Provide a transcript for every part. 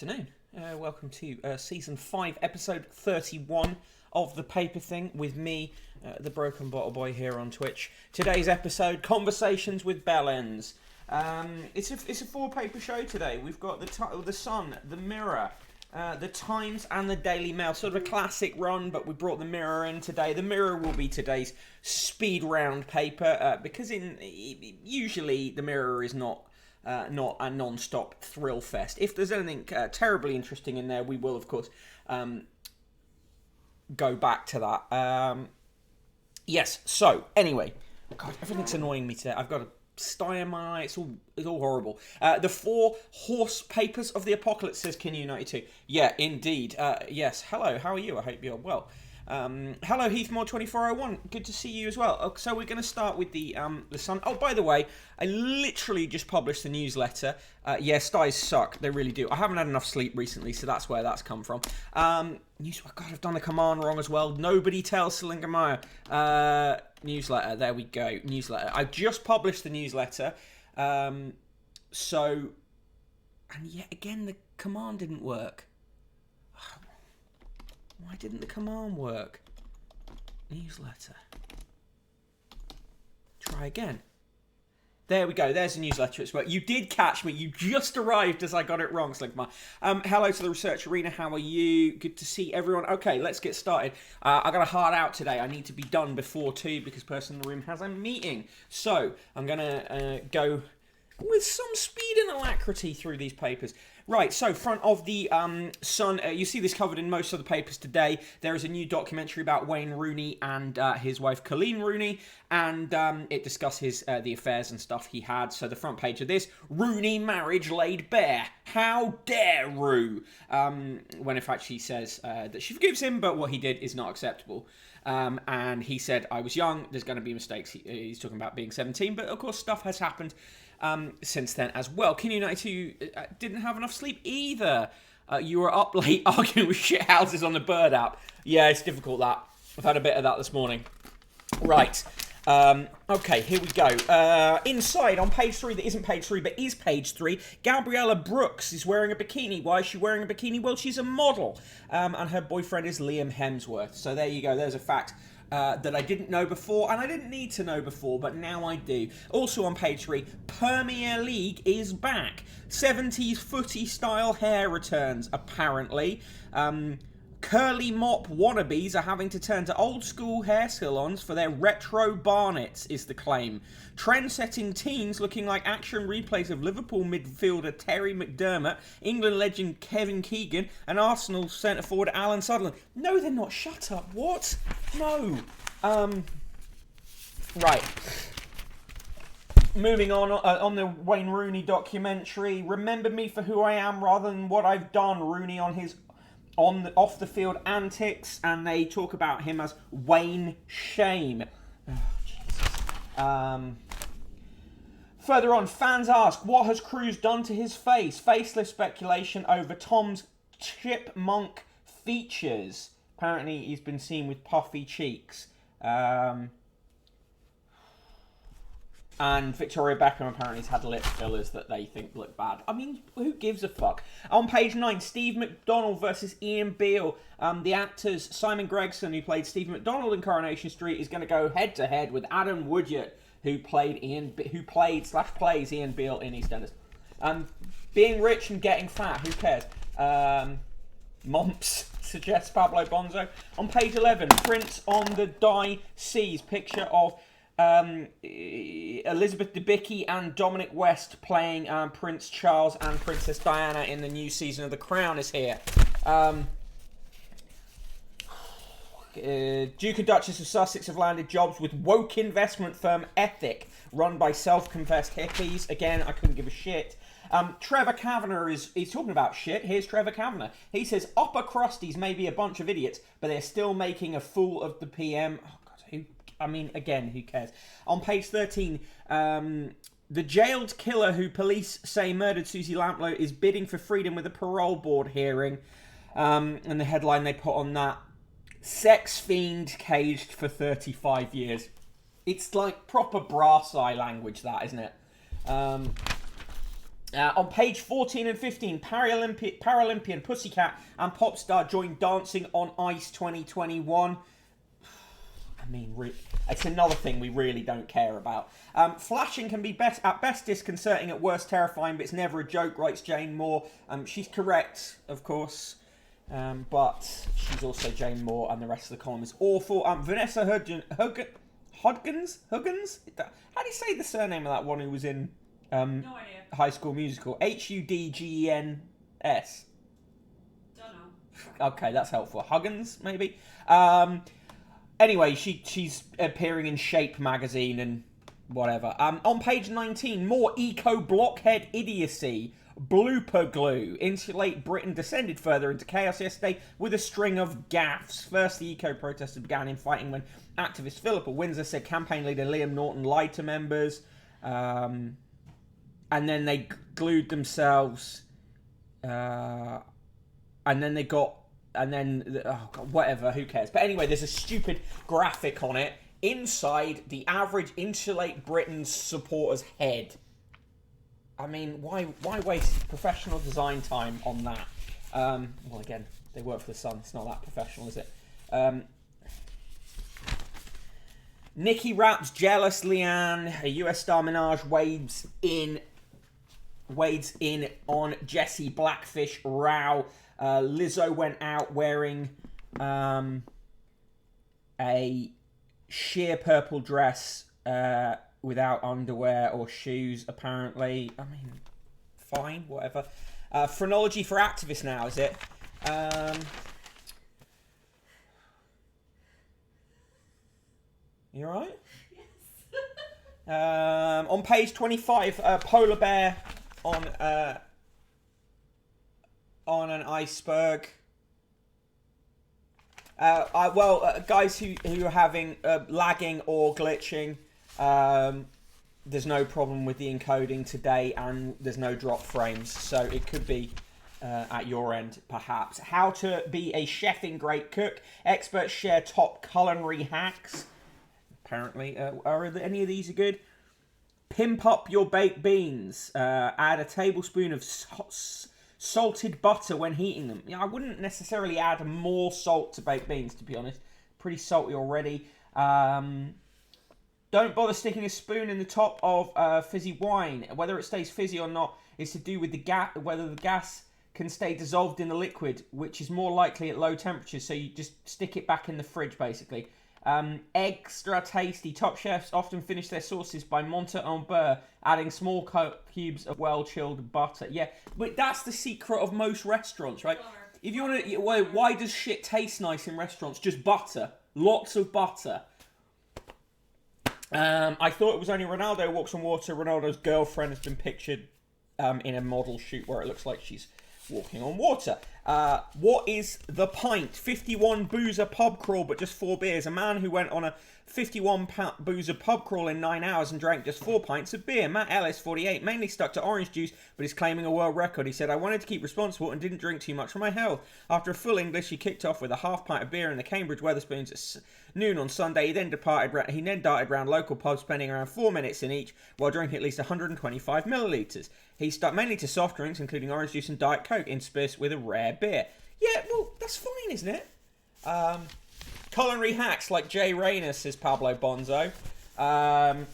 Afternoon. Welcome to Season 5, Episode 31 of The Paper Thing with me, the Broken Bottle Boy here on Twitch. Today's episode, Conversations with Bellends. It's a four-paper show today. We've got the Sun, the Mirror, the Times and the Daily Mail. Sort of a classic run, but we brought the Mirror in today. The Mirror will be today's speed round paper, because usually the Mirror is not a non-stop thrill fest. If there's anything terribly interesting in there, we will, of course, go back to that. Yes, so, anyway. God, everything's annoying me today. I've got a sty in my eye. It's all horrible. The four horse papers of the apocalypse, says Kin92. Yeah, indeed. Yes, hello, how are you? I hope you're well. Hello, HeathMod2401. Good to see you as well. So we're going to start with the Sun. Oh, by the way, I literally just published the newsletter. Yeah, styes suck. They really do. I haven't had enough sleep recently, so that's where that's come from. God, I've done the command wrong as well. Nobody tells Salingamaya. Newsletter. There we go. Newsletter. I just published the newsletter. And yet again, the command didn't work. Why didn't the command work? Newsletter. Try again. There we go. There's a newsletter. It's worked. You did catch me. You just arrived as I got it wrong, Slinkma. Hello to the research arena. How are you? Good to see everyone. Okay, let's get started. I got a hard out today. I need to be done before 2 because person in the room has a meeting. So I'm going to go with some speed and alacrity through these papers. Right, so front of the Sun, you see this covered in most of the papers today. There is a new documentary about Wayne Rooney and his wife Colleen Rooney, and it discusses the affairs and stuff he had. So the front page of this, Rooney marriage laid bare. How dare Roo? When in fact she says that she forgives him, but what he did is not acceptable. And he said, I was young, there's going to be mistakes. He's talking about being 17, but of course stuff has happened since then as well. Kin92 didn't have enough sleep either. You were up late arguing with shit houses on the Bird app. Yeah, it's difficult that. I've had a bit of that this morning. Right. Okay, here we go. Inside on page 3, that isn't page 3, but is page 3, Gabriella Brooks is wearing a bikini. Why is she wearing a bikini? Well, she's a model. And her boyfriend is Liam Hemsworth. So there you go. There's a fact that I didn't know before, and I didn't need to know before, but now I do. Also on page 3, Premier League is back. 70s footy style hair returns, apparently. Curly mop wannabes are having to turn to old school hair salons for their retro barnets, is the claim. Trend-setting teens looking like action replays of Liverpool midfielder Terry McDermott, England legend Kevin Keegan, and Arsenal centre forward Alan Sutherland. No, they're not. Shut up. What? No. Right. Moving on the Wayne Rooney documentary. Remember me for who I am rather than what I've done. Rooney on his off the field antics, and they talk about him as Wayne Shame. Oh, Jesus. Further on, fans ask, what has Cruz done to his face? Faceless speculation over Tom's chipmunk features. Apparently, he's been seen with puffy cheeks. And Victoria Beckham apparently has had lip fillers that they think look bad. I mean, who gives a fuck? On page 9, Steve Mcdonald versus Ian Beale. The actors Simon Gregson, who played Steve Mcdonald in Coronation Street, is going to go head-to-head with Adam Woodyard, who plays Ian Beale in EastEnders. Being rich and getting fat, who cares? Mumps, suggests Pablo Bonzo. On page 11, Prince on the Die Seas, picture of Elizabeth Debicki and Dominic West playing Prince Charles and Princess Diana in the new season of The Crown is here. Duke and Duchess of Sussex have landed jobs with woke investment firm Ethic, run by self-confessed hippies. Again, I couldn't give a shit. Trevor Kavanagh is talking about shit. Here's Trevor Kavanagh. He says, upper crusties may be a bunch of idiots, but they're still making a fool of the PM. Oh, God, who cares? On page 13, the jailed killer who police say murdered Susie Lamplow is bidding for freedom with a parole board hearing. And the headline they put on that, sex fiend caged for 35 years. It's like proper brass eye language, that, isn't it? On page 14 and 15, Paralympian Pussycat and pop star join Dancing on Ice 2021. I mean, it's another thing we really don't care about. Flashing can be at best disconcerting, at worst terrifying, but it's never a joke, writes Jane Moore. She's correct, of course, but she's also Jane Moore, and the rest of the column is awful. Vanessa Hudgens? How do you say the surname of that one who was in no idea. High School Musical? Hudgens? Don't know. Okay, that's helpful. Huggins, maybe? Anyway, she's appearing in Shape magazine and whatever. On page 19, more eco-blockhead idiocy. Blooper glue. Insulate Britain descended further into chaos yesterday with a string of gaffes. First, the eco-protesters began infighting when activist Philippa Windsor said campaign leader Liam Norton lied to members. And then they glued themselves. And then they got... And then, oh God, whatever, who cares? But anyway, there's a stupid graphic on it inside the average Insulate Britain supporter's head. I mean, why waste professional design time on that? Well, again, they work for the Sun. It's not that professional, is it? Nikki Rapp's jealous Leanne. A US star Minaj wades in on Jessie Blackfish row. Lizzo went out wearing a sheer purple dress without underwear or shoes, apparently. I mean, fine, whatever. Phrenology for activists now, is it? You alright? Yes. On page 25, polar bear on an iceberg. Guys who are having lagging or glitching, there's no problem with the encoding today, and there's no drop frames, so it could be at your end, perhaps. How to be a chefing great cook. Experts share top culinary hacks. Apparently, are any of these good? Pimp up your baked beans. Add a tablespoon of salted butter when heating them. Yeah, I wouldn't necessarily add more salt to baked beans, to be honest. Pretty salty already. Don't bother sticking a spoon in the top of fizzy wine. Whether it stays fizzy or not is to do with whether the gas can stay dissolved in the liquid, which is more likely at low temperatures. So you just stick it back in the fridge, basically. Extra tasty. Top chefs often finish their sauces by monte en beurre, adding small cubes of well-chilled butter. Yeah, but that's the secret of most restaurants, right? If you want to, why does shit taste nice in restaurants? Just butter, lots of butter. I thought it was only Ronaldo walks on water. Ronaldo's girlfriend has been pictured in a model shoot where it looks like she's walking on water. What is the pint? 51 boozer pub crawl, but just 4 beers. A man who went on a 51 boozer pub crawl in 9 hours and drank just 4 pints of beer. Matt Ellis, 48, mainly stuck to orange juice, but is claiming a world record. He said, I wanted to keep responsible and didn't drink too much for my health. After a full English, he kicked off with a half pint of beer in the Cambridge Wetherspoons at noon on Sunday. He then darted around local pubs, spending around 4 minutes in each, while drinking at least 125 millilitres. He stuck mainly to soft drinks, including orange juice and Diet Coke, interspersed with a rare beer. Yeah, well, that's fine, isn't it? Culinary hacks like Jay Rayner, says Pablo Bonzo. On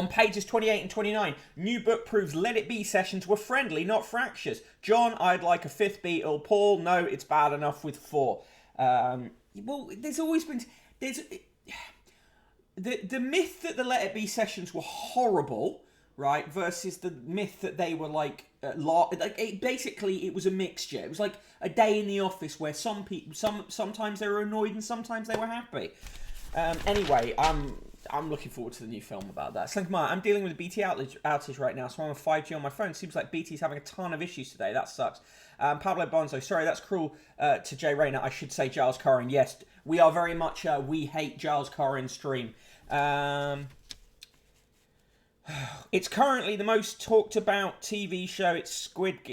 pages 28 and 29, new book proves Let It Be sessions were friendly, not fractious. John, I'd like a 5th Beatle. Paul, no, it's bad enough with 4. Well, there's always been... The myth that the Let It Be sessions were horrible, right, versus the myth that they were basically it was a mixture. It was like a day in the office where some people, sometimes they were annoyed and sometimes they were happy. Anyway, I'm looking forward to the new film about that. Slink Meyer, I'm dealing with a BT outage right now, so I'm on 5G on my phone. Seems like BT's having a ton of issues today. That sucks. Pablo Bonzo, sorry, that's cruel to Jay Rayner. I should say Giles Corrin. Yes, we are very much we hate Giles Corrin stream. It's currently the most talked about TV show. It's Squid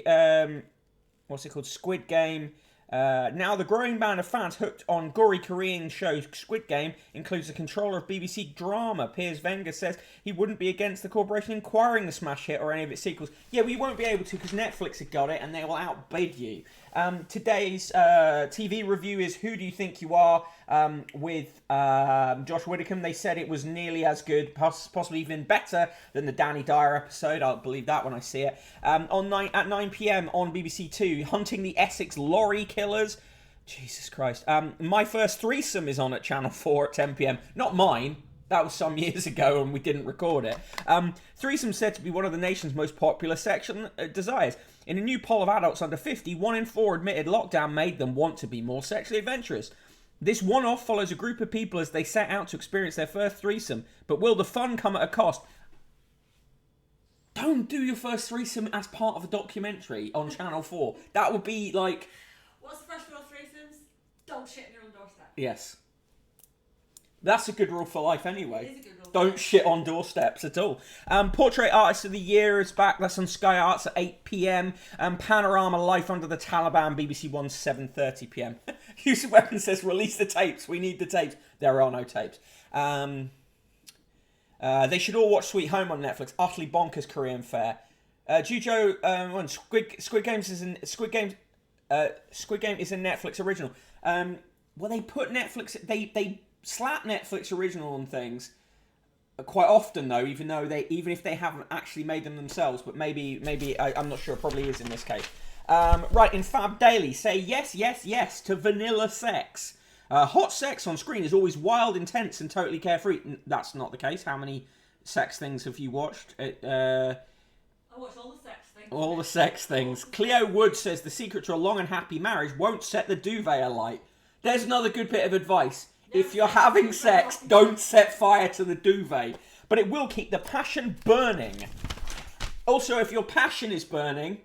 Game. Now the growing band of fans hooked on gory Korean show Squid Game includes the controller of BBC Drama. Piers Wenger says he wouldn't be against the corporation inquiring the smash hit or any of its sequels. Yeah, we won't be able to because Netflix have got it and they will outbid you. Today's TV review is Who Do You Think You Are? With Josh Widdicombe. They said it was nearly as good, possibly even better than the Danny Dyer episode. I'll believe that when I see it. At 9 p.m. on BBC Two, Hunting the Essex Lorry Killers. Jesus Christ. My First Threesome is on at Channel 4 at 10 p.m. Not mine. That was some years ago and we didn't record it. Threesome said to be one of the nation's most popular sexual desires. In a new poll of adults under 50, 1 in 4 admitted lockdown made them want to be more sexually adventurous. This one-off follows a group of people as they set out to experience their first threesome. But will the fun come at a cost? Don't do your first threesome as part of a documentary on Channel 4. That would be like... What's the first rule of threesomes? Don't shit on your own doorstep. Yes. That's a good rule for life anyway. It is a good rule. Don't shit on doorsteps at all. Portrait Artist of the Year is back. That's on Sky Arts at 8 p.m. Panorama Life Under the Taliban, BBC One, 7:30 p.m. Use of Weapon says, release the tapes. We need the tapes. There are no tapes. They should all watch Sweet Home on Netflix. Utterly bonkers Korean fare. Jujo, Squid Game is a Netflix original. Well, they put Netflix... They slap Netflix original on things quite often though, even if they haven't actually made them themselves. But maybe I'm not sure. Probably is in this case. Right, in Fab Daily, say yes to vanilla sex. Hot sex on screen is always wild, intense, and totally carefree. That's not the case. How many sex things have you watched? I watched all the sex things. All the sex things. Cleo Wood says the secret to a long and happy marriage won't set the duvet alight. There's another good bit of advice. If you're having sex, don't set fire to the duvet. But it will keep the passion burning. Also, if your passion is burning,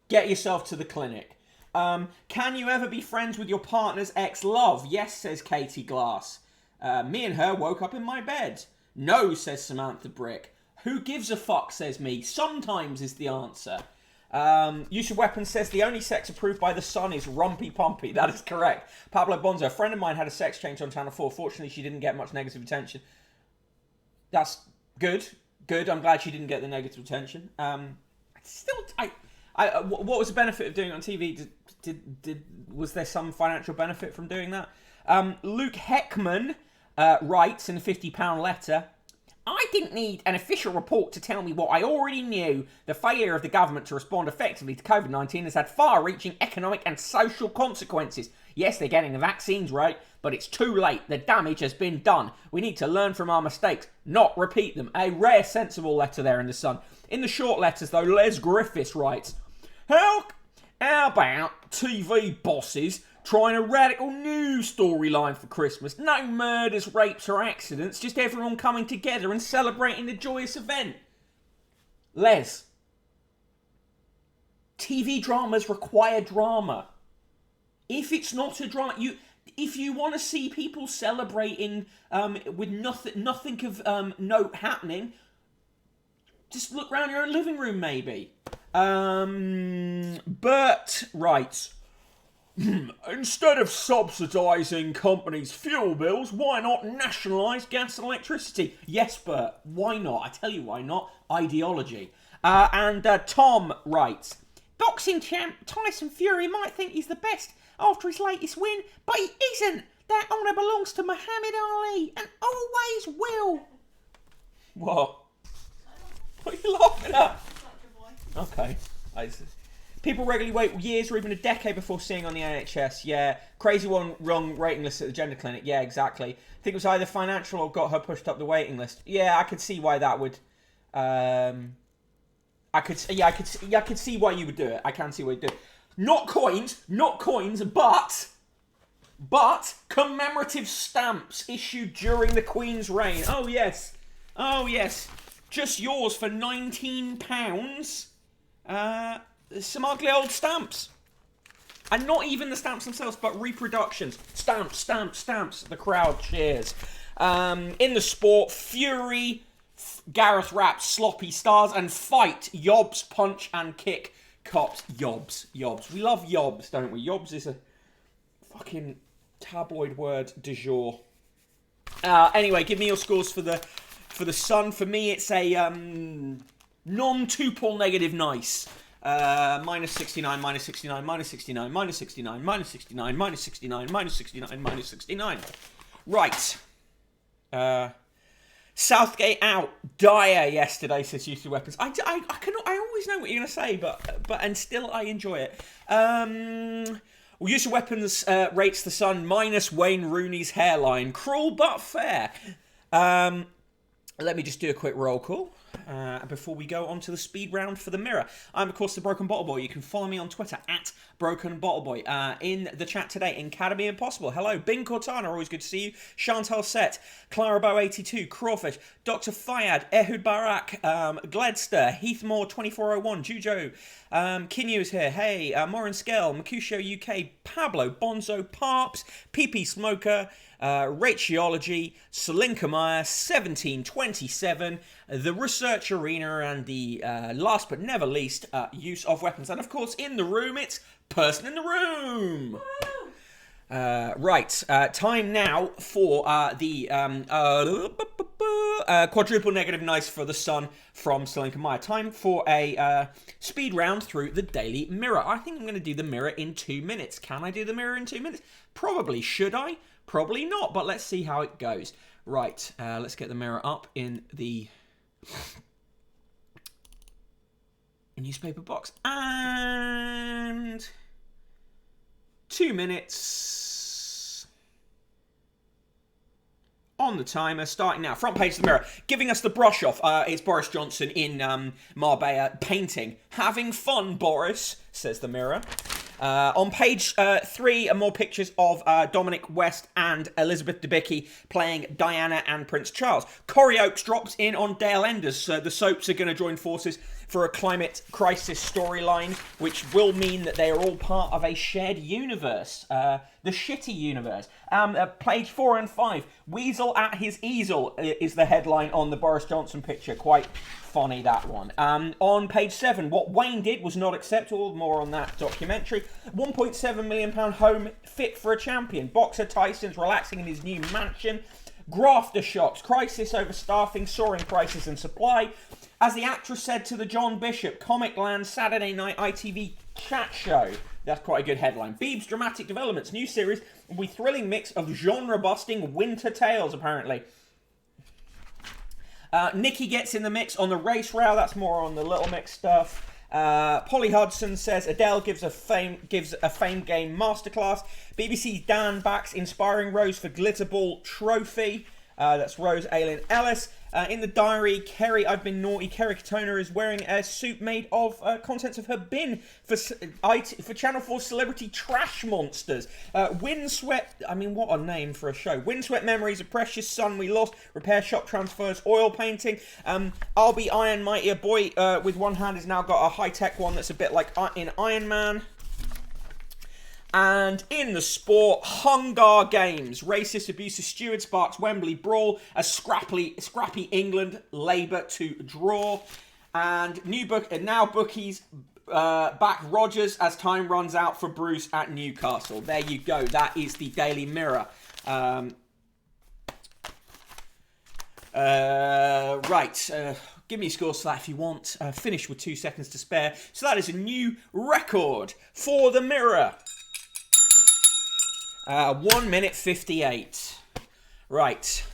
get yourself to the clinic. Can you ever be friends with your partner's ex-love? Yes, says Katie Glass. Me and her woke up in my bed. No, says Samantha Brick. Who gives a fuck, says me. Sometimes is the answer. Use of Weapons says the only sex approved by the Sun is Rumpy Pumpy. That is correct. Pablo Bonzo, a friend of mine had a sex change on Channel 4. Fortunately, she didn't get much negative attention. That's good. Good. I'm glad she didn't get the negative attention. What was the benefit of doing it on TV? Was there some financial benefit from doing that? Luke Heckman writes in a £50 letter, I didn't need an official report to tell me what I already knew. The failure of the government to respond effectively to COVID-19 has had far-reaching economic and social consequences. Yes, they're getting the vaccines right, but it's too late. The damage has been done. We need to learn from our mistakes, not repeat them. A rare, sensible letter there in the Sun. In the short letters, though, Les Griffiths writes, How about TV bosses trying a radical new storyline for Christmas? No murders, rapes or accidents, just everyone coming together and celebrating the joyous event. Les, TV dramas require drama. If it's not a drama, if you want to see people celebrating with nothing of note happening, just look around your own living room, maybe. Bert writes, instead of subsidising companies' fuel bills, why not nationalise gas and electricity? Yes, Bert, why not? I tell you why not. Ideology. And Tom writes, boxing champ Tyson Fury might think he's the best after his latest win, but he isn't. That honour belongs to Muhammad Ali and always will. What? What are you laughing at? Okay. People regularly wait years or even a decade before seeing on the NHS. Yeah. Crazy one, wrong rating list at the gender clinic. Yeah, exactly. I think it was either financial or got her pushed up the waiting list. Yeah, I could see why that would... I could see why you would do it. I can see why you would do it. Not coins, but commemorative stamps issued during the Queen's reign. Oh, yes. Just yours for £19. Some ugly old stamps. And not even the stamps themselves, but reproductions. Stamps. The crowd cheers. In the sport, Fury, Gareth Rapp, sloppy stars, and fight, Yobs, punch and kick, Cops, yobs. We love yobs, don't we? Yobs is a fucking tabloid word du jour. Anyway, give me your scores for the Sun. For me, it's a non-tuple negative nice. Minus 69, minus 69, minus 69, minus 69, minus 69, minus 69, minus 69, minus 69. Right. Southgate out. Dyer yesterday, says use of weapons. I always know what you're going to say, but still I enjoy it. Well, use of weapons rates the Sun minus Wayne Rooney's hairline. Cruel but fair. Let me just do a quick roll call before we go on to the speed round for the Mirror. I'm, of course, the Broken Bottle Boy. You can follow me on Twitter at Broken Bottle Boy. In the chat today, Academy Impossible. Hello. Bing Cortana, always good to see you. Chantal Set, Clarabo82, Crawfish, Dr. Fayad, Ehud Barak, Gledster, Heathmore 2401, Jujo, Kinyu is here. Hey, Morin Skell, Mercutio UK, Pablo, Bonzo, Parps, PP Smoker, Racheology, Selinka Meyer, 1727, the Research Arena, and the last but never least, use of weapons. And of course, in the room, it's Person in the Room. Right, time now for the quadruple negative nice for the Sun from Selinka Meyer. Time for a speed round through the Daily Mirror. I think I'm going to do the Mirror in 2 minutes. Can I do the Mirror in 2 minutes? Probably. Should I? Probably not, but let's see how it goes. Right, let's get the Mirror up in the newspaper box. And 2 minutes on the timer, starting now. Front page of the Mirror, giving us the brush off. It's Boris Johnson in Marbella painting. Having fun, Boris, says the Mirror. On page 3 are more pictures of Dominic West and Elizabeth Debicki playing Diana and Prince Charles. Corey Oakes drops in on Dale Enders. The soaps are going to join forces for a climate crisis storyline, which will mean that they are all part of a shared universe. The shitty universe. Page 4 and 5. Weasel at his easel is the headline on the Boris Johnson picture. Quite funny, that one. On page 7, what Wayne did was not acceptable. More on that documentary. £1.7 million home fit for a champion. Boxer Tyson's relaxing in his new mansion. Grafter shocks. Crisis over staffing. Soaring prices and supply. As the actress said to the John Bishop, Comic Land Saturday night ITV chat show. That's quite a good headline. Beeb's dramatic developments. New series will be thrilling mix of genre-busting winter tales, apparently. Nikki gets in the mix on the race row. That's more on the Little Mix stuff. Polly Hudson says Adele gives a fame game masterclass. BBC's Dan backs inspiring Rose for Glitterball trophy. That's Rose Aylin Ellis. In the diary, Kerry, I've been naughty. Kerry Katona is wearing a suit made of contents of her bin for Channel 4 celebrity trash monsters. Windswept, I mean, what a name for a show. Windswept memories, a precious son we lost. Repair shop transfers, oil painting. I'll be Iron Mighty. A boy with one hand has now got a high-tech one that's a bit like in Iron Man. And in the sport, Hunger Games. Racist abuse of steward sparks Wembley brawl. A scrappy England Labour to draw. And now bookies back Rodgers as time runs out for Bruce at Newcastle. There you go. That is the Daily Mirror. Right. Give me scores for that if you want. Finish with 2 seconds to spare. So that is a new record for the Mirror. 1 minute 58. Right.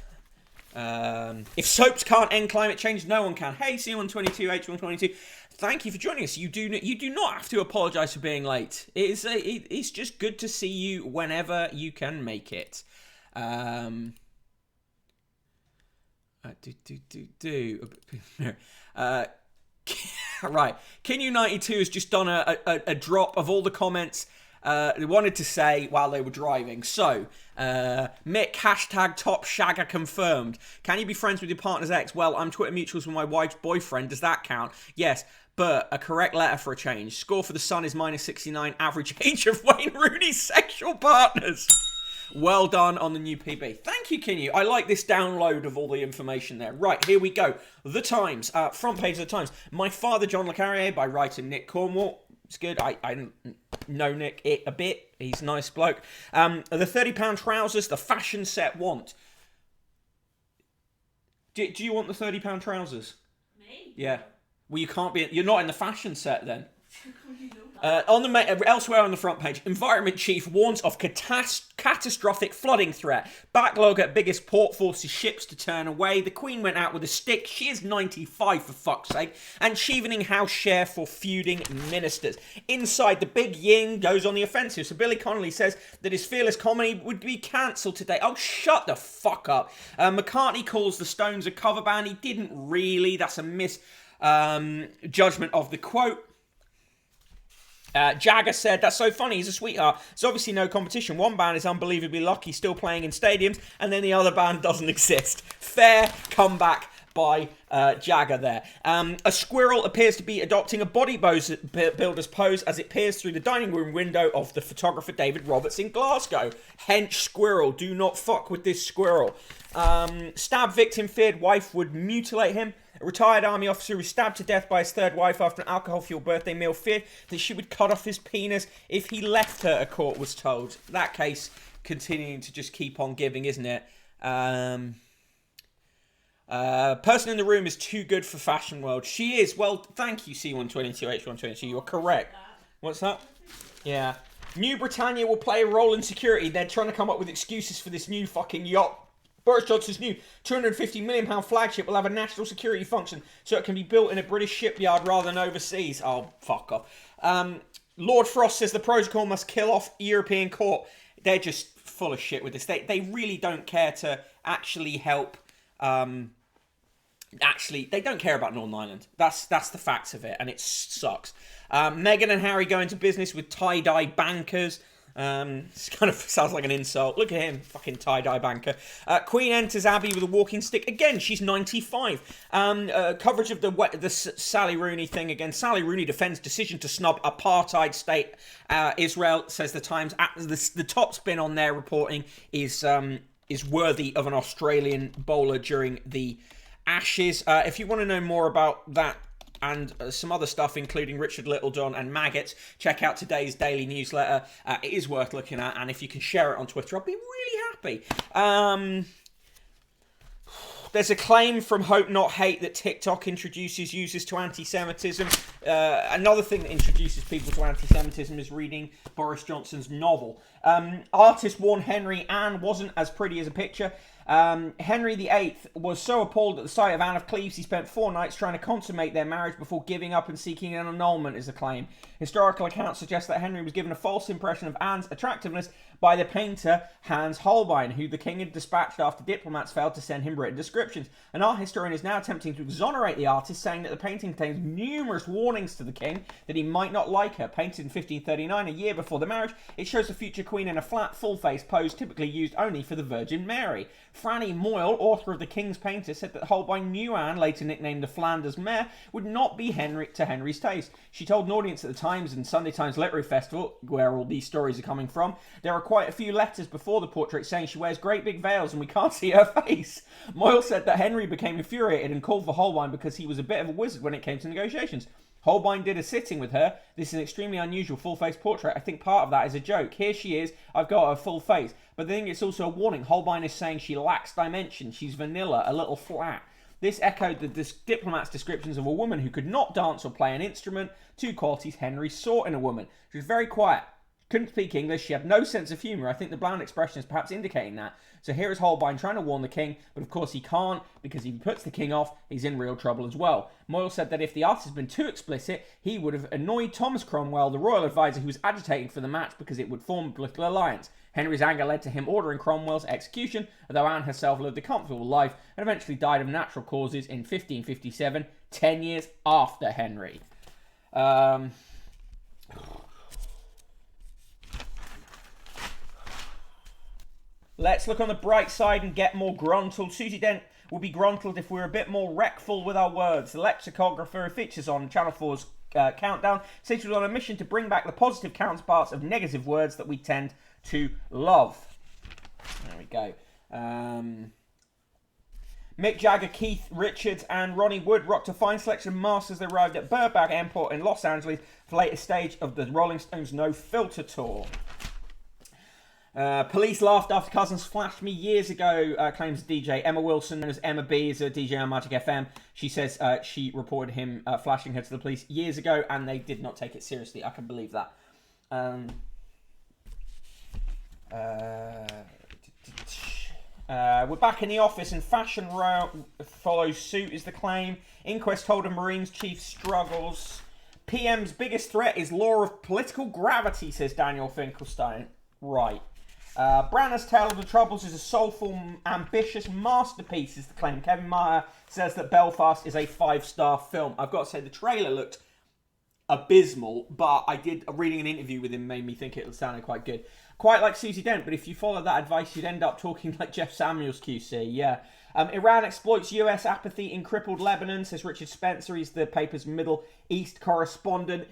If soaps can't end climate change, no one can. Hey, C122, H122. Thank you for joining us. You do not have to apologise for being late. It's just good to see you whenever you can make it. Right. Kinyu92 has just done a drop of all the comments they wanted to say while they were driving. So, Mick, hashtag top shagger confirmed. Can you be friends with your partner's ex? Well, I'm Twitter mutuals with my wife's boyfriend. Does that count? Yes, but a correct letter for a change. Score for the Sun is minus 69. Average age of Wayne Rooney's sexual partners. Well done on the new PB. Thank you, Kinyu. I like this download of all the information there. Right, here we go. The Times. Front page of the Times. My Father, John Le Carrier, by writer Nick Cornwall. It's good. I know Nick it a bit. He's a nice bloke. The £30 trousers the fashion set want. Do you want the £30 trousers? Me? Yeah. Well, you can't be. You're not in the fashion set then. You know that. Elsewhere on the front page, Environment Chief warns of catastrophic flooding threat. Backlog at biggest port forces ships to turn away. The Queen went out with a stick. She is 95 for fuck's sake. And chevening house share for feuding ministers. Inside, the big yin goes on the offensive. So Billy Connolly says that his fearless comedy would be cancelled today. Oh, shut the fuck up. McCartney calls the Stones a cover band. He didn't really. That's a misjudgment of the quote. Jagger said, that's so funny, he's a sweetheart. There's obviously no competition. One band is unbelievably lucky, still playing in stadiums, and then the other band doesn't exist. Fair comeback by Jagger there. A squirrel appears to be adopting a bodybuilder's pose as it peers through the dining room window of the photographer David Roberts in Glasgow. Hench squirrel. Do not fuck with this squirrel. Stab victim feared wife would mutilate him. A retired army officer was stabbed to death by his third wife after an alcohol-fueled birthday meal feared that she would cut off his penis if he left her, a court was told. That case continuing to just keep on giving, isn't it? Person in the room is too good for fashion world. She is. Well, thank you, C122H122. You're correct. What's that? Yeah. New Britannia will play a role in security. They're trying to come up with excuses for this new fucking yacht. Boris Johnson's new £250 million flagship will have a national security function so it can be built in a British shipyard rather than overseas. Oh, fuck off. Lord Frost says the protocol must kill off European court. They're just full of shit with this. They really don't care to actually help. They don't care about Northern Ireland. That's the facts of it, and it sucks. Meghan and Harry go into business with tie-dye bankers. This kind of sounds like an insult. Look at him, fucking tie-dye banker. Queen enters Abbey with a walking stick. Again, she's 95. Coverage of the Sally Rooney thing again. Sally Rooney defends decision to snub apartheid state Israel, says the Times. The top spin on their reporting is worthy of an Australian bowler during the Ashes. If you want to know more about that and some other stuff, including Richard Littledon and maggots, check out today's daily newsletter. It is worth looking at, and if you can share it on Twitter, I'll be really happy. There's a claim from Hope Not Hate that TikTok introduces users to anti-Semitism. Another thing that introduces people to anti-Semitism is reading Boris Johnson's novel. Artist warned Henry Anne wasn't as pretty as a picture. Henry VIII was so appalled at the sight of Anne of Cleves, he spent 4 nights trying to consummate their marriage before giving up and seeking an annulment, is the claim. Historical accounts suggest that Henry was given a false impression of Anne's attractiveness by the painter Hans Holbein, who the king had dispatched after diplomats failed to send him written descriptions. An art historian is now attempting to exonerate the artist, saying that the painting contains numerous warnings to the king that he might not like her. Painted in 1539, a year before the marriage, it shows the future queen in a flat, full-face pose typically used only for the Virgin Mary. Franny Moyle, author of The King's Painter, said that Holbein knew Anne, later nicknamed the Flanders Mare, would not be Henry's taste. She told an audience at the Times and Sunday Times Literary Festival, where all these stories are coming from, there are quite a few letters before the portrait saying she wears great big veils and we can't see her face. Moyle said that Henry became infuriated and called for Holbein because he was a bit of a wizard when it came to negotiations. Holbein did a sitting with her. This is an extremely unusual full-face portrait. I think part of that is a joke. Here she is. I've got her full face. But I think it's also a warning. Holbein is saying she lacks dimension. She's vanilla, a little flat. This echoed the diplomat's descriptions of a woman who could not dance or play an instrument, 2 qualities Henry sought in a woman. She was very quiet. Couldn't speak English. She had no sense of humour. I think the bland expression is perhaps indicating that. So here is Holbein trying to warn the king, but of course he can't, because if he puts the king off, he's in real trouble as well. Moyle said that if the artist had been too explicit, he would have annoyed Thomas Cromwell, the royal advisor who was agitating for the match because it would form a political alliance. Henry's anger led to him ordering Cromwell's execution, although Anne herself lived a comfortable life and eventually died of natural causes in 1557, 10 years after Henry. Let's look on the bright side and get more gruntled. Susie Dent will be gruntled if we're a bit more wreckful with our words. The lexicographer who features on Channel 4's Countdown says she was on a mission to bring back the positive counterparts of negative words that we tend to love. There we go. Mick Jagger, Keith Richards, and Ronnie Wood rocked a fine selection of masks as they arrived at Burbank Airport in Los Angeles for the latest stage of the Rolling Stones No Filter Tour. Police laughed after Cousins flashed me years ago, claims DJ Emma Wilson, known as Emma B, is a DJ on Magic FM. She says she reported him flashing her to the police years ago, and they did not take it seriously. I can believe that. We're back in the office and Fashion Row follows suit is the claim. Inquest holder Marines chief struggles. PM's biggest threat is law of political gravity, says Daniel Finkelstein. Right. Branner's Tale of the Troubles is a soulful, ambitious masterpiece, is the claim. Kevin Meyer says that Belfast is a 5-star film. I've got to say, the trailer looked abysmal, but reading an interview with him made me think it sounded quite good. Quite like Susie Dent, but if you follow that advice, you'd end up talking like Jeff Samuels QC, yeah. Iran exploits US apathy in crippled Lebanon, says Richard Spencer. He's the paper's Middle East correspondent.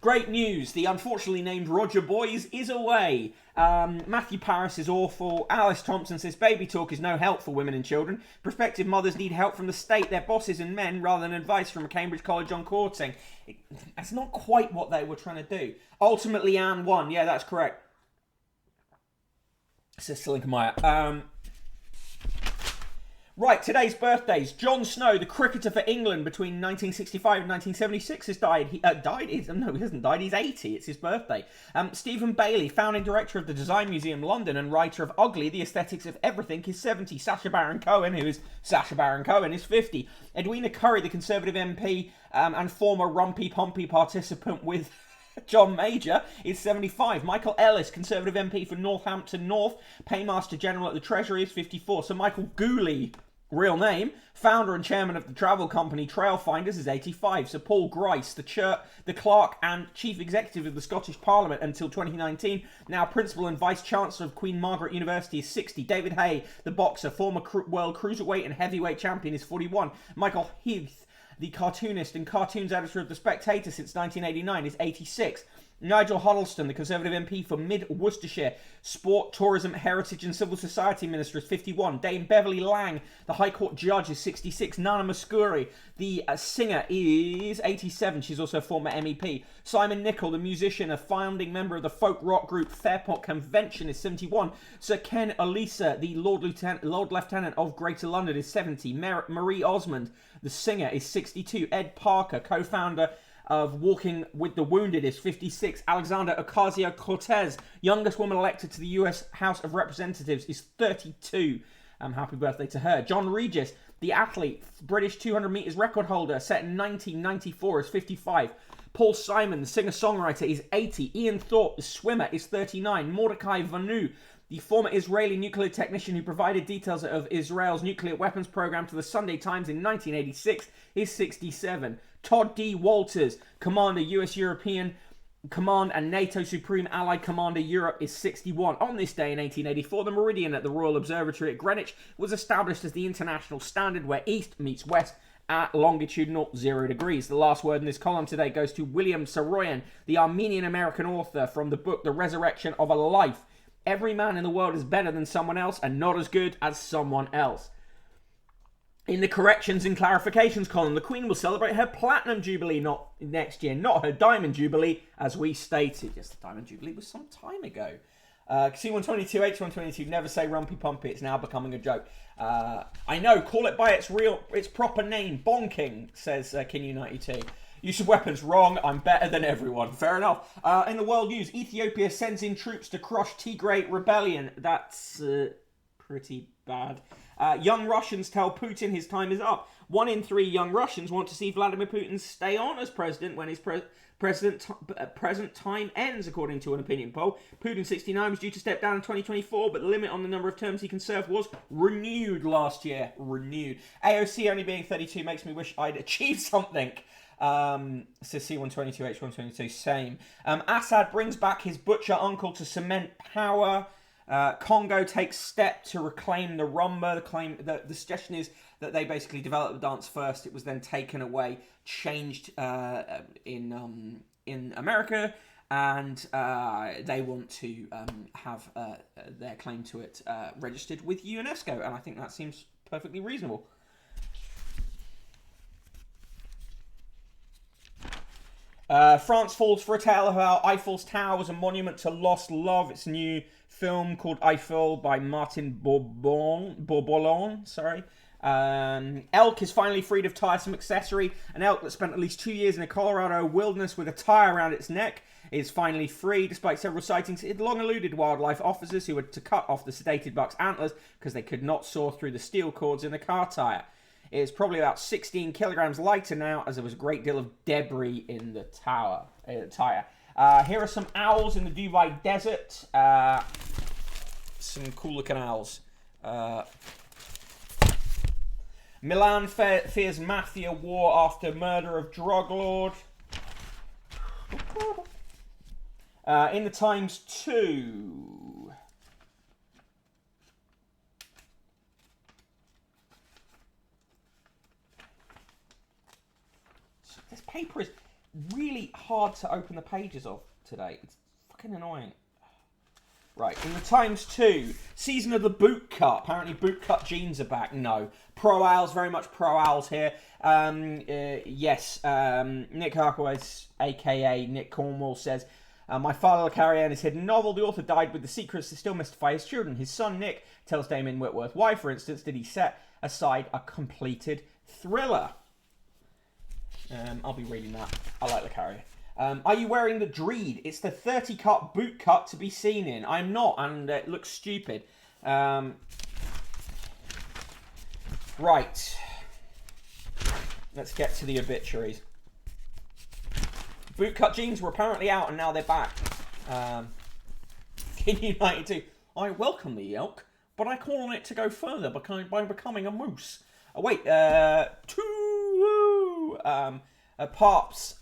Great news, the unfortunately named Roger Boys is away. Matthew Paris is awful. Alice Thompson says baby talk is no help for women and children. Prospective mothers need help from the state, their bosses and men, rather than advice from a Cambridge College on courting. That's not quite what they were trying to do. Ultimately, Anne won. Yeah, that's correct. Says Lincoln Meyer. Right, today's birthdays. John Snow, the cricketer for England between 1965 and 1976, has died. He hasn't died. He's 80. It's his birthday. Stephen Bailey, founding director of the Design Museum London and writer of Ugly, The Aesthetics of Everything, is 70. Sacha Baron Cohen, is 50. Edwina Curry, the Conservative MP and former rumpy-pumpy participant with John Major, is 75. Michael Ellis, Conservative MP for Northampton North, Paymaster General at the Treasury, is 54. Sir Michael Gooley, real name, founder and chairman of the travel company Trailfinders, is 85. Sir Paul Grice, the clerk and chief executive of the Scottish Parliament until 2019, now principal and vice chancellor of Queen Margaret University, is 60. David Hay, the boxer, former world cruiserweight and heavyweight champion, is 41. Michael Heath, the cartoonist and cartoons editor of The Spectator since 1989, is 86. Nigel Huddleston, the Conservative MP for Mid Worcestershire, Sport, Tourism, Heritage and Civil Society Minister, is 51. Dame Beverly Lang, the High Court Judge, is 66. Nana Muscuri, the singer, is 87. She's also a former MEP. Simon Nicol, the musician, a founding member of the folk rock group Fairport Convention, is 71. Sir Ken Olisa, the Lord Lieutenant of Greater London, is 70. Marie Osmond, the singer, is 62. Ed Parker, co-founder of Walking with the Wounded, is 56. Alexandra Ocasio-Cortez, youngest woman elected to the US House of Representatives, is 32. Happy birthday to her. John Regis, the athlete, British 200 metres record holder, set in 1994, is 55. Paul Simon, the singer-songwriter, is 80. Ian Thorpe, the swimmer, is 39. Mordecai Vanu, the former Israeli nuclear technician who provided details of Israel's nuclear weapons program to the Sunday Times in 1986, is 67. Todd D. Walters, Commander, US European Command and NATO Supreme Allied Commander Europe, is 61. On this day in 1884, the meridian at the Royal Observatory at Greenwich was established as the international standard where east meets west at longitudinal 0 degrees. The last word in this column today goes to William Saroyan, the Armenian-American author from the book The Resurrection of a Life. Every man in the world is better than someone else and not as good as someone else. In the corrections and clarifications column, the Queen will celebrate her Platinum Jubilee next year, not her Diamond Jubilee, as we stated. Yes, the Diamond Jubilee was some time ago. C122, H122, never say rumpy pumpy, it's now becoming a joke. I know, call it by its proper name, bonking, says King92. Use of weapons, wrong, I'm better than everyone. Fair enough. In the world news, Ethiopia sends in troops to crush Tigray rebellion. That's pretty bad. Young Russians tell Putin his time is up. 1 in 3 young Russians want to see Vladimir Putin stay on as president when his present time ends, according to an opinion poll. Putin, 69, was due to step down in 2024, but the limit on the number of terms he can serve was renewed last year. Renewed. AOC only being 32 makes me wish I'd achieved something. Says C122, H122, same. Assad brings back his butcher uncle to cement power. Congo takes step to reclaim the rumba. The suggestion is that they basically developed the dance first. It was then taken away, changed in America, and they want to have their claim to it registered with UNESCO. And I think that seems perfectly reasonable. France falls for a tale of how Eiffel's Tower was a monument to lost love. It's a new film called Eiffel by Martin Bourboulon. Sorry. Elk is finally freed of tiresome accessory. An elk that spent at least 2 years in a Colorado wilderness with a tire around its neck is finally free. Despite several sightings, it long eluded wildlife officers who had to cut off the sedated buck's antlers because they could not saw through the steel cords in the car tire. It is probably about 16 kilograms lighter now, as there was a great deal of debris in the tire. Here are some owls in the Dubai desert. Some cool looking owls. Milan fears mafia war after murder of drug lord. In the Times too. This paper is really hard to open the pages of today. It's fucking annoying. Right, in the Times too. Season of the boot cut. Apparently boot cut jeans are back. No. Pro Owls, very much pro Owls here. Yes, Nick Harkaway, a.k.a. Nick Cornwall, says, my father will carry on his hidden novel. The author died with the secrets that still mystify his children. His son, Nick, tells Damien Whitworth why, for instance, did he set aside a completed thriller. I'll be reading that. I like Le Carrier. Are you wearing the Dreed? It's the 30-cut boot cut to be seen in. I'm not, and it looks stupid. Right. Let's get to the obituaries. Bootcut jeans were apparently out, and now they're back. In United 2. I welcome the elk, but I call on it to go further by becoming a moose. Oh, wait. Parps.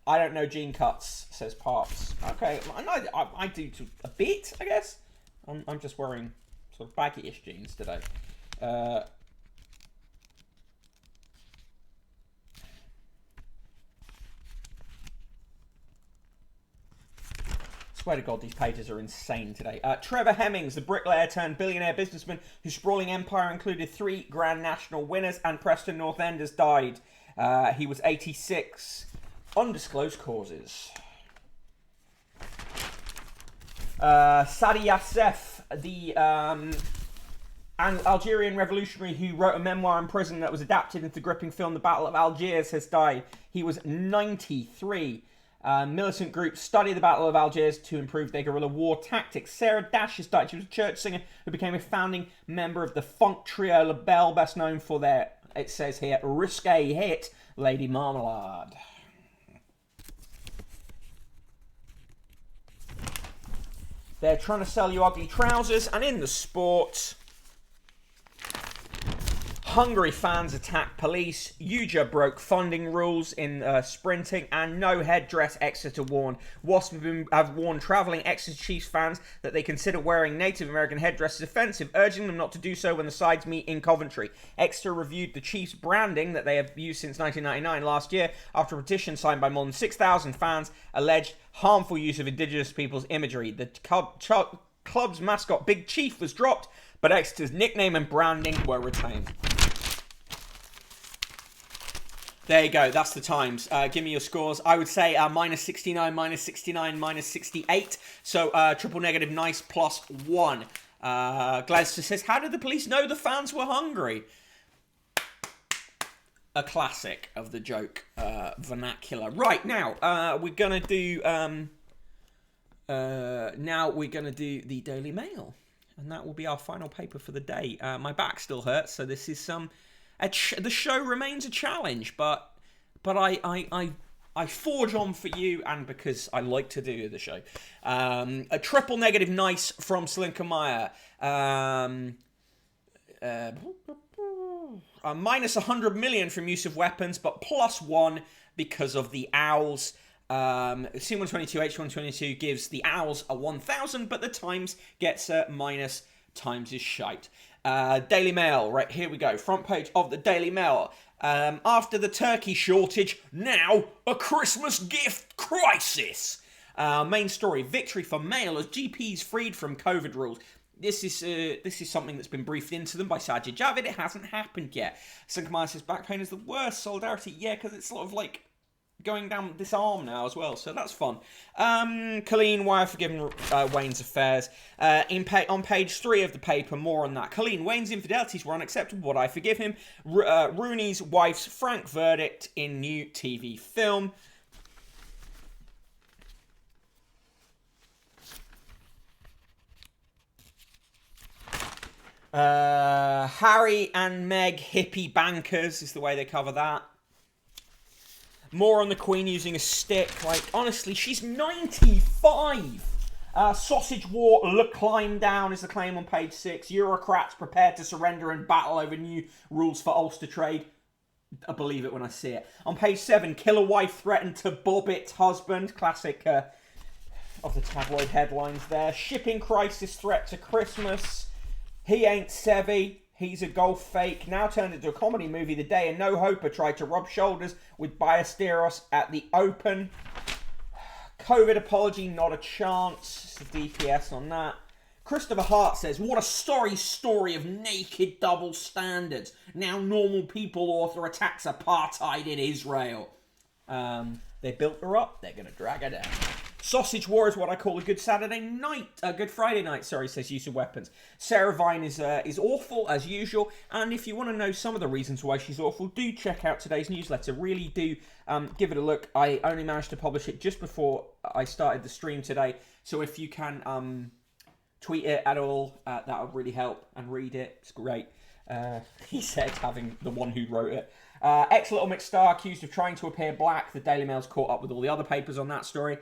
I don't know gene cuts, says Parps. Okay, I do a bit, I guess. I'm just wearing sort of baggy-ish jeans today. Swear to God, these pages are insane today. Trevor Hemmings, the bricklayer turned billionaire businessman whose sprawling empire included 3 Grand National winners and Preston North Enders, died. He was 86. Undisclosed causes. Sadi Yassef, the Algerian revolutionary who wrote a memoir in prison that was adapted into the gripping film The Battle of Algiers, has died. He was 93. Militant groups study the Battle of Algiers to improve their guerrilla war tactics. Sarah Dash has died. She was a church singer who became a founding member of the funk trio La Belle, best known for their, it says here, risque hit, Lady Marmalade. They're trying to sell you ugly trousers. And in the sport, Hungary fans attack police. UJA broke funding rules in sprinting. And no headdress, Exeter warned. Wasp have warned travelling Exeter Chiefs fans that they consider wearing Native American headdresses offensive, urging them not to do so when the sides meet in Coventry. Exeter reviewed the Chiefs' branding that they have used since 1999 last year after a petition signed by more than 6,000 fans alleged harmful use of Indigenous people's imagery. The club's mascot, Big Chief, was dropped, but Exeter's nickname and branding were retained. There you go. That's the Times. Give me your scores. I would say minus 69, minus 69, minus 68. So triple negative, nice, +1. Gladster says, how did the police know the fans were hungry? A classic of the joke vernacular. Right, now we're gonna do the Daily Mail, and that will be our final paper for the day. My back still hurts, so this is the show remains a challenge, but I forge on for you, and because I like to do the show. A triple negative, nice from Slinkermeyer. Minus 100 million from use of weapons, but +1 because of the Owls. C122, H122 gives the Owls a 1,000, but the Times gets a minus. Times is shite. Daily Mail, right, here we go. Front page of the Daily Mail. After the turkey shortage, now a Christmas gift crisis. Main story, victory for Mail as GPs freed from COVID rules. This is something that's been briefed into them by Sajid Javid. It hasn't happened yet. Sankamaya says back pain is the worst. Solidarity, yeah, because it's sort of like going down this arm now as well, so that's fun. Colleen, why I've forgiven Wayne's affairs. On page 3 of the paper, more on that. Colleen, Wayne's infidelities were unacceptable, but I forgive him. Rooney's wife's frank verdict in new TV film. Harry and Meg hippie bankers is the way they cover that. More on the Queen using a stick. Like, honestly, she's 95. Sausage war, look, climb down is the claim on page 6. Eurocrats prepared to surrender and battle over new rules for Ulster trade. I believe it when I see it. On page 7, killer wife threatened to bob its husband. Classic of the tabloid headlines there. Shipping crisis threat to Christmas. He ain't Sevy. He's a golf fake. Now turned into a comedy movie. The day a no-hoper tried to rub shoulders with Ballesteros at the Open. COVID apology, not a chance. It's the DPS on that. Christopher Hart says, what a story of naked double standards. Now normal people author attacks apartheid in Israel. They built her up. They're going to drag her down. Sausage war is what I call a good Saturday night. A good Friday night, sorry, says use of weapons. Sarah Vine is awful, as usual. And if you want to know some of the reasons why she's awful, do check out today's newsletter. Really do give it a look. I only managed to publish it just before I started the stream today. So if you can tweet it at all, that would really help. And read it. It's great. He said, having the one who wrote it. Ex-Little McStar accused of trying to appear black. The Daily Mail's caught up with all the other papers on that story.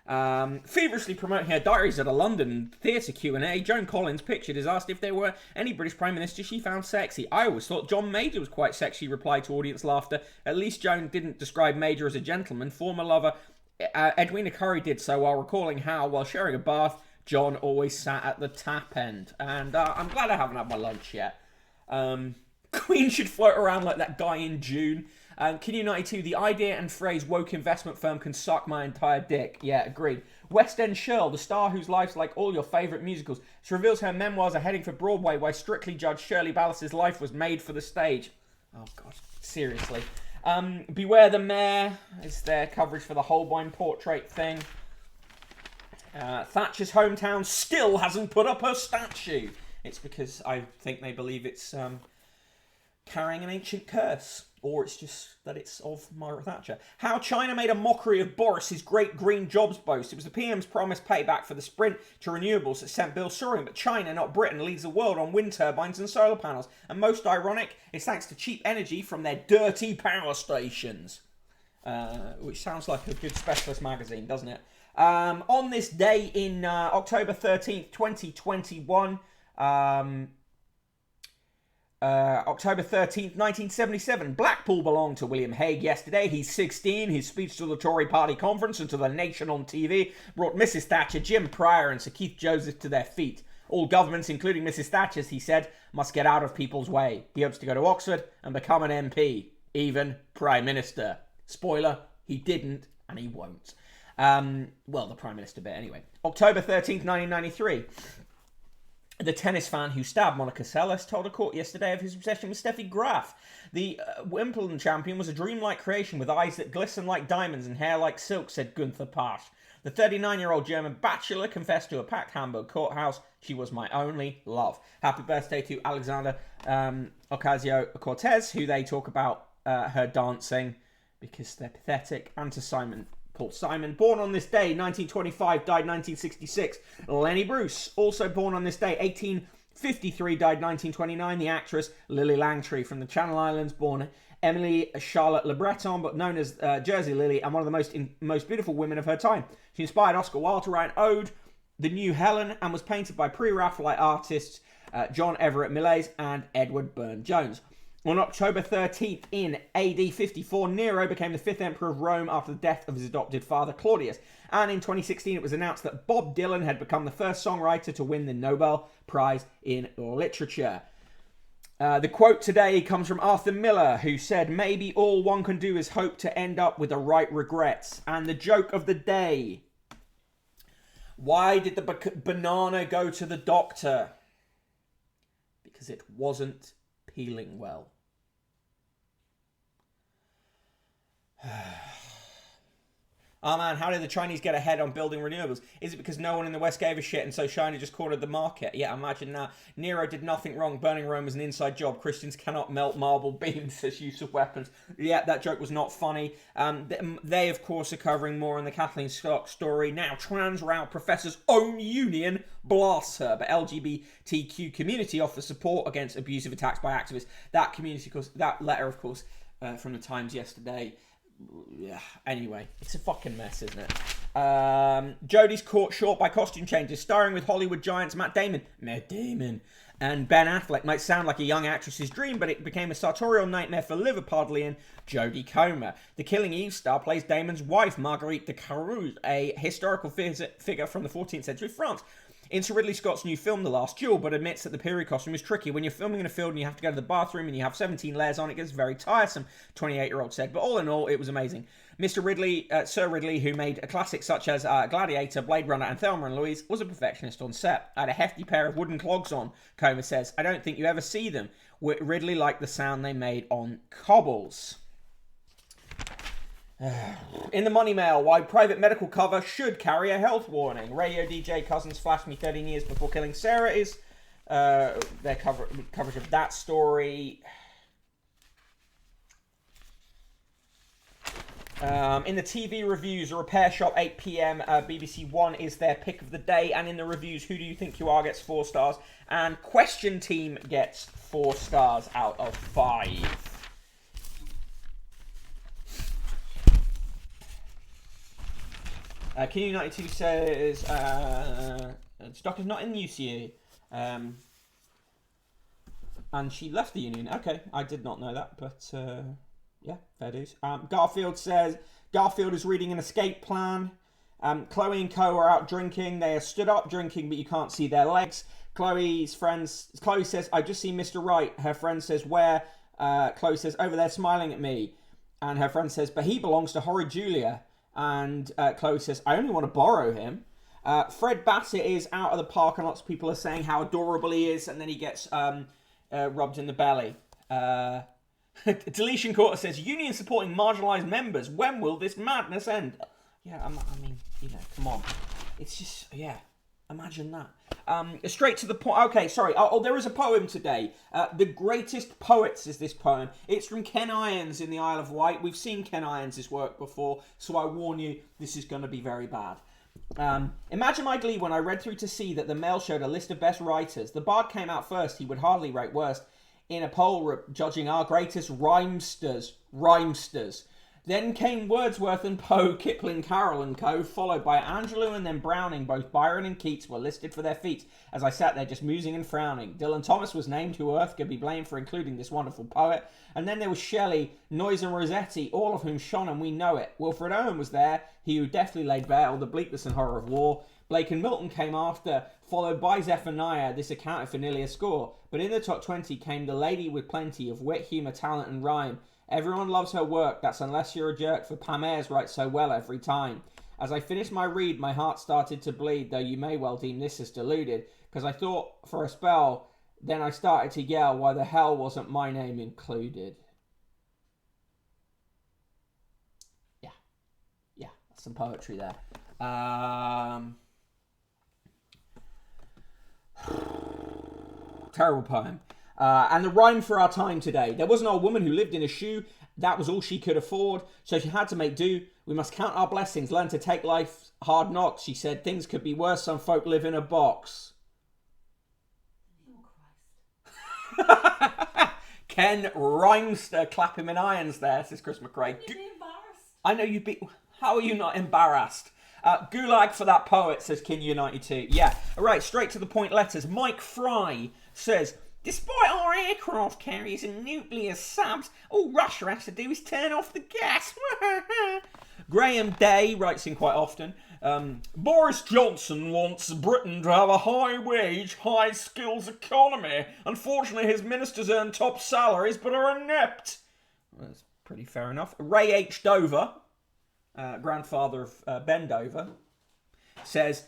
Feverishly promoting her diaries at a London theatre Q&A, Joan Collins, pictured, is asked if there were any British Prime Minister she found sexy. I always thought John Major was quite sexy, replied to audience laughter. At least Joan didn't describe Major as a gentleman. Former lover Edwina Curry did so while recalling how, while sharing a bath, John always sat at the tap end. And I'm glad I haven't had my lunch yet. Queen should float around like that guy in June. Q92, the idea and phrase woke investment firm can suck my entire dick. Yeah, agreed. West End Shirl, the star whose life's like all your favourite musicals. She reveals her memoirs are heading for Broadway, why strictly judge Shirley Ballas's life was made for the stage. Oh, God. Seriously. Beware the Mayor is their coverage for the Holbein portrait thing. Thatcher's hometown still hasn't put up her statue. It's because I think they believe it's carrying an ancient curse. Or it's just that it's of Margaret Thatcher. How China made a mockery of Boris's great green jobs boast. It was the PM's promised payback for the sprint to renewables that sent Bill soaring. But China, not Britain, leads the world on wind turbines and solar panels. And most ironic, it's thanks to cheap energy from their dirty power stations. Which sounds like a good specialist magazine, doesn't it? On this day in October 13th, 2021... October 13th, 1977. Blackpool belonged to William Hague yesterday. He's 16. His speech to the Tory party conference and to the nation on TV brought Mrs. Thatcher, Jim Pryor and Sir Keith Joseph to their feet. All governments, including Mrs. Thatcher's, he said, must get out of people's way. He hopes to go to Oxford and become an MP, even Prime Minister. Spoiler, he didn't and he won't. Well, the Prime Minister bit anyway. October 13th, 1993. The tennis fan who stabbed Monica Seles told a court yesterday of his obsession with Steffi Graf. The Wimbledon champion was a dreamlike creation with eyes that glisten like diamonds and hair like silk, said Gunther Pasch. The 39-year-old German bachelor confessed to a packed Hamburg courthouse, she was my only love. Happy birthday to Alexander Ocasio-Cortez, who they talk about her dancing because they're pathetic, and to Paul Simon, born on this day, 1925, died 1966. Lenny Bruce, also born on this day, 1853, died 1929. The actress Lily Langtry from the Channel Islands, born Emily Charlotte Le Breton, but known as Jersey Lily, and one of the most beautiful women of her time. She inspired Oscar Wilde to write an ode, The New Helen, and was painted by pre-Raphaelite artists John Everett Millais and Edward Burne-Jones. On October 13th in AD 54, Nero became the 5th emperor of Rome after the death of his adopted father, Claudius. And in 2016, it was announced that Bob Dylan had become the first songwriter to win the Nobel Prize in Literature. The quote today comes from Arthur Miller, who said, maybe all one can do is hope to end up with the right regrets. And the joke of the day. Why did the banana go to the doctor? because it wasn't peeling well. Oh man, how did the Chinese get ahead on building renewables? Is it because no one in the West gave a shit and so China just cornered the market? Yeah, imagine that. Nero did nothing wrong. Burning Rome was an inside job. Christians cannot melt marble beams as use of weapons. Yeah, that joke was not funny. They, of course, are covering more on the Kathleen Scott story. Now, trans row professor's own union blasts her, but LGBTQ community offers support against abusive attacks by activists. That community, of course, that letter, of course, from the Times yesterday. Yeah, anyway, it's a fucking mess, isn't it? Jodie's caught short by costume changes, starring with Hollywood giants Matt Damon, and Ben Affleck. Might sound like a young actress's dream, but it became a sartorial nightmare for Liverpudlian Jodie Comer. The Killing Eve star plays Damon's wife, Marguerite de Carouse, a historical figure from the 14th century France. Into Ridley Scott's new film, The Last Duel, but admits that the period costume is tricky. When you're filming in a field and you have to go to the bathroom and you have 17 layers on, it gets very tiresome, 28-year-old said. But all in all, it was amazing. Sir Ridley, who made a classic such as Gladiator, Blade Runner, and Thelma and Louise, was a perfectionist on set. I had a hefty pair of wooden clogs on, Comer says. I don't think you ever see them. Ridley liked the sound they made on cobbles. In the Money Mail, why private medical cover should carry a health warning. Radio DJ Cousins flashed me 13 years before killing Sarah is their coverage of that story. In the TV reviews, a repair shop, 8 p.m, BBC One is their pick of the day. And in the reviews, Who Do You Think You Are gets 4 stars. And Question Team gets 4 stars out of 5. King92 says, Stock is not in the UCU. And she left the union. Okay, I did not know that, but yeah, fair dues. Garfield says, Garfield is reading an escape plan. Chloe and Co are out drinking. They are stood up drinking, but you can't see their legs. Chloe says, I just see Mr. Right. Her friend says, where? Chloe says, over there smiling at me. And her friend says, but he belongs to Horrid Julia. And Chloe says, I only want to borrow him. Fred Bassett is out of the park and lots of people are saying how adorable he is. And then he gets rubbed in the belly. Deletion Quarter says, union supporting marginalised members. When will this madness end? Yeah, I mean, you know, come on. It's just, yeah, imagine that. Straight to the point. Okay, sorry. Oh, there is a poem today. The Greatest Poets is this poem. It's from Ken Irons in the Isle of Wight. We've seen Ken Irons' work before, so I warn you, this is going to be very bad. Imagine my glee when I read through to see that the Mail showed a list of best writers. The Bard came out first. He would hardly rate worst in a poll judging our greatest rhymesters. Then came Wordsworth and Poe, Kipling, Carroll and Co., followed by Angelou and then Browning. Both Byron and Keats were listed for their feats, as I sat there just musing and frowning. Dylan Thomas was named, who earth could be blamed for including this wonderful poet. And then there was Shelley, Noyes and Rossetti, all of whom shone and we know it. Wilfred Owen was there, he who deftly laid bare all the bleakness and horror of war. Blake and Milton came after, followed by Zephaniah. This accounted for nearly a score. But in the top 20 came the lady with plenty of wit, humour, talent and rhyme. Everyone loves her work, that's unless you're a jerk, for Pam Ayres writes so well every time. As I finished my read, my heart started to bleed, though you may well deem this as deluded, because I thought for a spell, then I started to yell why the hell wasn't my name included. Yeah, that's some poetry there. Terrible poem. And the rhyme for our time today. There was an old woman who lived in a shoe. That was all she could afford. So she had to make do. We must count our blessings. Learn to take life's hard knocks. She said things could be worse. Some folk live in a box. Oh, Christ. Ken Rhymester clap him in irons there, says Chris McRae. You'd be embarrassed. I know you'd be... How are you not embarrassed? Gulag for that poet, says Kin92. Yeah. All right, straight to the point letters. Mike Fry says... Despite our aircraft carriers and nuclear subs, all Russia has to do is turn off the gas. Graham Day writes in quite often. Boris Johnson wants Britain to have a high wage, high skills economy. Unfortunately, his ministers earn top salaries but are inept. Well, that's pretty fair enough. Ray H. Dover, grandfather of Ben Dover, says...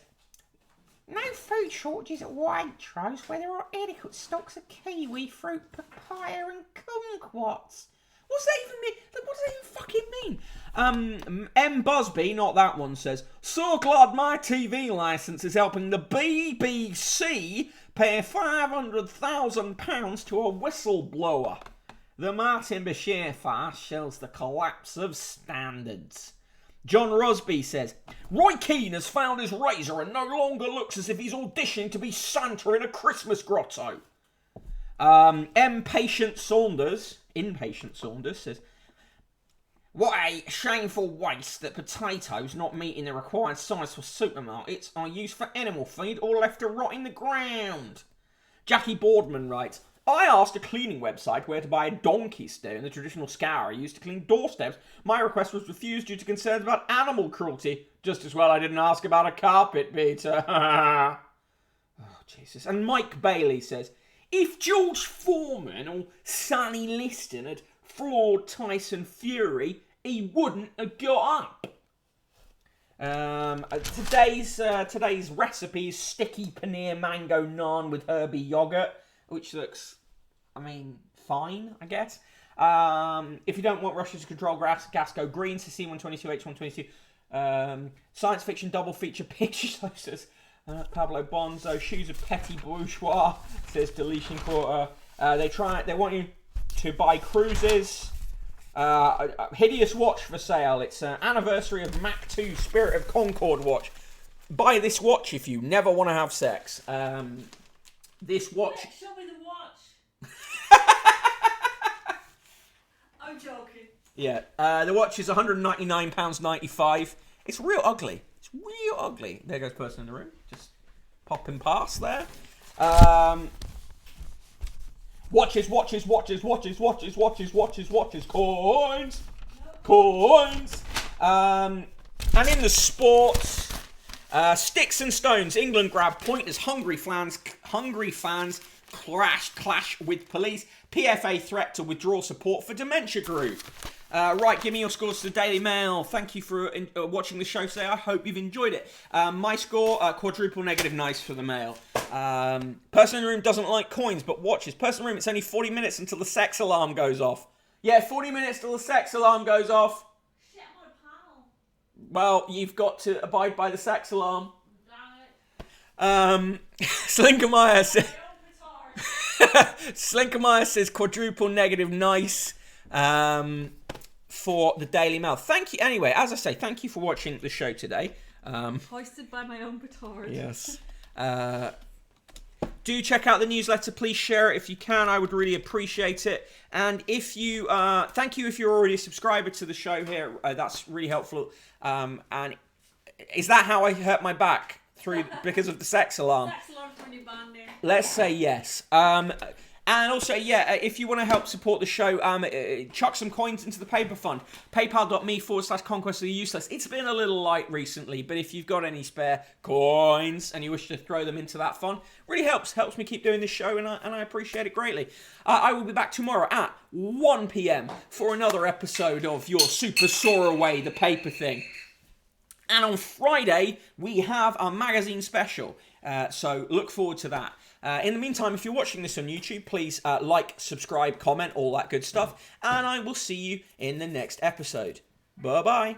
No food shortages at Waitrose where there are adequate stocks of kiwi fruit, papaya and kumquats. What's that even mean? Like, what does that even fucking mean? M. Busby, not that one, says, so glad my TV licence is helping the BBC pay £500,000 to a whistleblower. The Martin Bashir farce shows the collapse of standards. John Rosby says, Roy Keane has found his razor and no longer looks as if he's auditioning to be Santa in a Christmas grotto. Impatient Saunders says, what a shameful waste that potatoes not meeting the required size for supermarkets are used for animal feed or left to rot in the ground. Jackie Boardman writes, I asked a cleaning website where to buy a donkey stone, the traditional scour used to clean doorsteps. My request was refused due to concerns about animal cruelty. Just as well I didn't ask about a carpet beater. Oh, Jesus. And Mike Bailey says, if George Foreman or Sonny Liston had floored Tyson Fury, he wouldn't have got up. Today's recipe is sticky paneer mango naan with herby yogurt, which looks, fine, I guess. If you don't want Russia to control gas, go green. So C122, H122. Science fiction double feature picture says Pablo Bonzo. Shoes of petty bourgeois, says Deletion Quarter. They want you to buy cruises. Hideous watch for sale. It's an anniversary of Mach 2 Spirit of Concord watch. Buy this watch if you never want to have sex. This watch. Show me the watch. I'm joking. Yeah. The watch is £199.95. It's real ugly. There goes person in the room. Just popping past there. Watches. Coins. And in the sports, sticks and stones. England grab point as hungry fans clash with police. PFA threat to withdraw support for dementia group. Right, give me your scores to the Daily Mail. Thank you for watching the show today. I hope you've enjoyed it. My score, quadruple negative nice for the Mail. Person in the room doesn't like coins, but watches. Person in the room, it's only 40 minutes until the sex alarm goes off. Yeah, 40 minutes till the sex alarm goes off. Shit, I'm on a panel. Well, you've got to abide by the sex alarm. Damn it. Slinkermeyer says... Slinkermeyer says quadruple negative nice for the Daily Mail. Thank you. Anyway, as I say, thank you for watching the show today. Hoisted by my own petard. Yes. Do check out the newsletter. Please share it if you can. I would really appreciate it. And if you, thank you if you're already a subscriber to the show here. That's really helpful. And is that how I hurt my back? Because of the sex alarm? Sex alarm for new band name. Let's say yes. And also, if you want to help support the show, chuck some coins into the paper fund. PayPal.me/Conquest of the Useless. It's been a little light recently, but if you've got any spare coins and you wish to throw them into that fund, really helps me keep doing this show, and I appreciate it greatly. I will be back tomorrow at 1 p.m. for another episode of your Super Soar Away, the paper thing. And on Friday, we have our magazine special. So look forward to that. In the meantime, if you're watching this on YouTube, please like, subscribe, comment, all that good stuff. And I will see you in the next episode. Bye-bye.